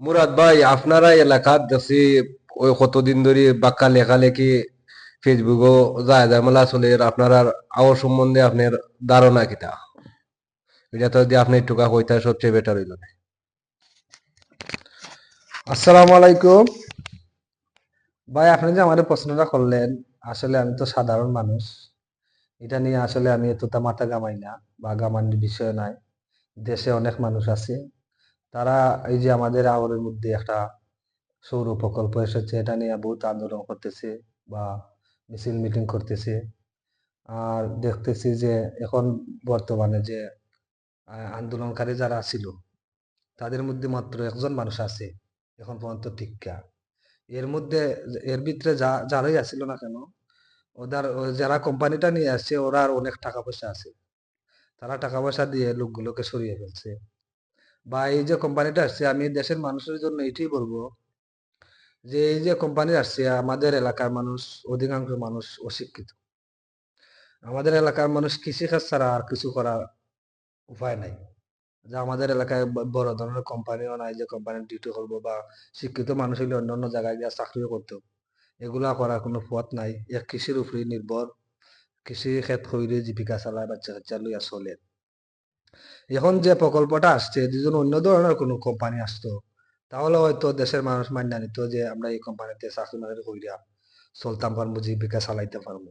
মুরাদ ভাই, আপনারা এলাকাত দেখছি ওই কতদিন ধরে বাক্কা লেখালেখি ফেসবুকও যায় ঝামেলা চলে। আপনার আওয়াজ সম্বন্ধে আপনার ধারণা কিটা? এটা তো যদি আপনি একটু কইতা সবচেয়ে বেটার হইল। আসসালামু আলাইকুম। ভাই, আপনি যে আমাদের প্রশ্নটা করলেন, আসলে আমি তো সাধারণ মানুষ। এটা নিয়ে আসলে আমি এতটা মাথা ঘামাই না, বা ঘামানোর বিষয় নাই। দেশে অনেক মানুষ আছে, তারা এই যে আমাদের আওয়ারের মধ্যে একটা সৌর প্রকল্প এসেছে, এটা নিয়ে বহুত আন্দোলন করতেছে বা মিছিল মিটিং করতেছে। আর দেখতেছি যে এখন বর্তমানে যে আন্দোলনকারী যারা ছিল, তাদের মধ্যে মাত্র একজন মানুষ আছে এখন পর্যন্ত টিকা। এর মধ্যে এর ভিতরে যারাই আসছিল না কেন, যারা কোম্পানিটা নিয়ে আসছে ওরা আর অনেক টাকা পয়সা আছে, তারা টাকা পয়সা দিয়ে লোকগুলোকে সরিয়ে ফেলছে। বা এই যে কোম্পানিটা আসছে, আমি দেশের মানুষের জন্য এটাই বলবো যে এই যে কোম্পানি আসছে, আমাদের এলাকার মানুষ, অধিকাংশ মানুষ অশিক্ষিত। আমাদের এলাকার মানুষ কৃষিকাজ ছাড়া আর কিছু করার উপায় নাই। যে আমাদের এলাকায় বড় ধরনের কোম্পানিও নাই যে কোম্পানির ডিউটি করবো, বা শিক্ষিত মানুষ হইলে অন্য অন্য জায়গায় গিয়ে চাকরিও করতো। এগুলা করার কোনো পথ নাই, এক কৃষির উপরে নির্ভর। কৃষি ক্ষেত হইলে জীবিকা চালায়, বাচ্চা কাচ্চা লইয়া চলে। এখন যে প্রকল্পটা আসছে, যদি অন্য ধরনের কোনো কোম্পানি আসতো, তাহলে হয়তো দেশের মানুষ মান্য নিত যে আমরা এই কোম্পানিতে চাকরি মাকরি কইরা চলতাম পারবো, জীবিকা চালাইতে পারবো।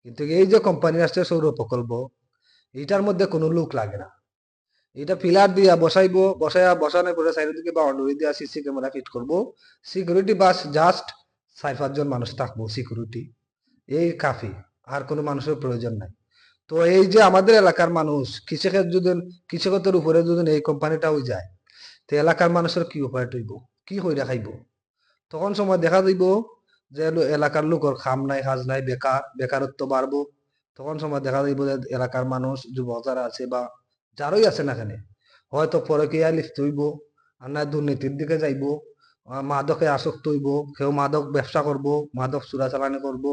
কিন্তু এই যে কোম্পানি আসছে সৌর প্রকল্প, এইটার মধ্যে কোনো লোক লাগে না। এটা পিলার দিয়া বসাইবো, বসানোর পরে চারিদিকে বাউন্ডারি দিয়া সিসি ক্যামেরা ফিট করবো। সিকিউরিটি বাস জাস্ট 4-5 জন মানুষ থাকবো সিকিউরিটি, এই কাফি। আর কোনো মানুষের প্রয়োজন নাই। তো এই যে আমাদের এলাকার মানুষ কৃষকের উপরে যদি এই কোম্পানিটা হয়ে যায়, তো এলাকার মানুষের কি উপায় হইব, কি হইরা খাইব? তখন সময় দেখা যাইব যে এলাকার লোকের খাম নাই, কাজ নাই, বেকারত্ব বাড়বো। তখন সময় দেখা যাইব যে এলাকার মানুষ, যুবক যারা আছে বা যারাই আছে না কেন, হয়তো পরকীয়ায় লিপ্ত হইব, আর না দুর্নীতির দিকে যাইব, মাদকে আসক্ত হইব। কেউ মাদক ব্যবসা করব, মাদক চোরাচালানি করব,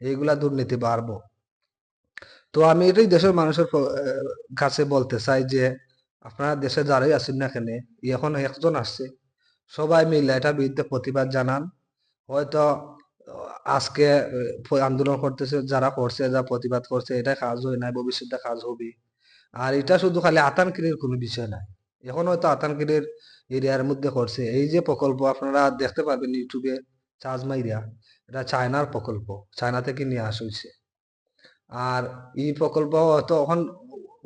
এইগুলা দুর্নীতি বাড়বো। তো আমি এটাই দেশের মানুষের কাছে বলতে চাই যে আপনারা দেশে যারাই আছেন না কেন, এখন একজন আসছে, সবাই মিলে এটার বিরুদ্ধে প্রতিবাদ জানান। হয়তো আজকে আন্দোলন করতেছে যারা করছে, যা প্রতিবাদ করছে, এটা কাজ হয় নাই, ভবিষ্যতে কাজ হবে। আর এটা শুধু খালি আতানকিরির কোনো বিষয় নাই। এখন হয়তো আতানকিরির এরিয়ার মধ্যে করছে। এই যে প্রকল্প আপনারা দেখতে পাবেন ইউটিউবে চার্জ মাইরা, এটা চায়নার প্রকল্প, চায়না থেকে নিয়ে আসা হয়েছে। আর এই প্রকল্প হয়তো এখন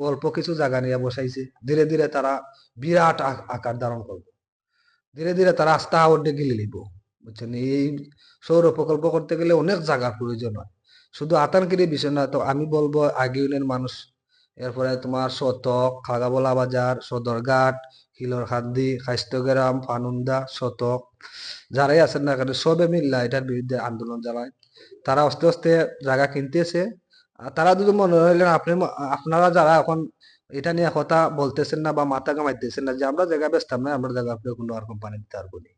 অল্প কিছু জায়গা নিয়ে বসাইছে, ধীরে ধীরে তারা বিরাট আকার ধারণ করবে। ধীরে ধীরে তারা আস্থা আওড়ে গিলে নিব। বুঝছেন, এই সৌর প্রকল্প করতে গেলে অনেক জায়গার প্রয়োজন হয়। শুধু আতানকিরি বিষয় না, তো আমি বলবো আগে ইউনিয়ন মানুষ, এরপরে তোমার শতক, খাগাবলা বাজার, সদরঘাট, হিলরখান্দি, খাইস্তগ্রাম, ফানুন্দা, শতক, যারাই আছেন না কেন সবে মিল্লা এটার বিরুদ্ধে আন্দোলন চালায়। তারা আস্তে আস্তে জায়গা কিনতেছে। আর তারা যদি মনে হইলেন আপনারা যারা এখন এটা নিয়ে কথা বলতেছেন না বা মাথা কামাইতেছেন না যে আমরা জায়গা বেচতাম না, আমরা জায়গা আপনি কোনো আর কোম্পানি দিতে পারবো না,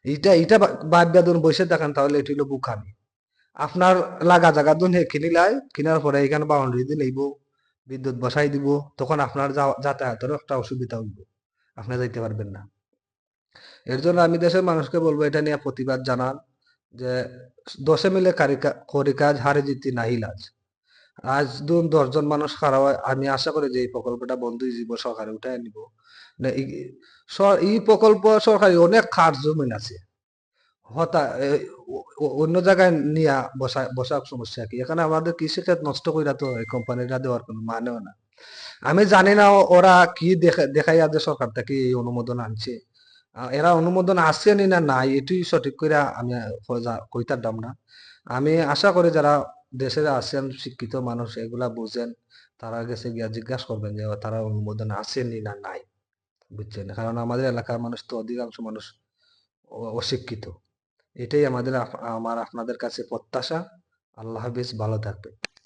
এইটা ভাববা ধরুন বসে থাকেন, তাহলে এটি হলো বুকামি। আপনার লাগা জায়গা ধরুন কিনিলাই, কিনার পরে এখানে বাউন্ডারি দিয়ে লইব, বিদ্যুৎ বসাই দিব, তখন আপনার যাতায়াতেরও একটা অসুবিধা হইব, আপনি যাইতে পারবেন না। এর জন্য আমি দেশের মানুষকে বলবো এটা নিয়ে প্রতিবাদ জানান, যে দশে মিলে করি কাজ, হারে জিতি নাহি লাজ। আজ ধরুন 10 জন মানুষ খারাপ হয়, আমি আশা করি যে এই প্রকল্পটা বন্ধ হয়ে যাব, সরকারে উঠায় নিব না। এই প্রকল্প সরকারি অনেক খাট জমিন আছে, হতা অন্য জায়গায় নিয়ে বসার সমস্যা কি? এখানে আমাদের কৃষিক্ষেত নষ্ট কইরা তো এই কোম্পানিটা দেওয়ার কোনো মানেও না। আমি জানি না ওরা কি দেখাইয়া যে সরকার থেকে এই অনুমোদন আনছে। এরা অনুমোদন আছে নি না নাই, এটাই সঠিক করে আমি কইতারতাম না। আমি আশা করি যারা দেশে আছেন শিক্ষিত মানুষ, এগুলা বুঝেন, তারা গেছে গিয়া জিজ্ঞাসা করবেন যে তারা অনুমোদন আছে নি না নাই। বুঝছেন, কারণ আমাদের এলাকার মানুষ তো অধিকাংশ মানুষ অশিক্ষিত। এটাই আমার আপনাদের কাছে প্রত্যাশা। আল্লাহ হাফিজ, ভালো থাকবেন।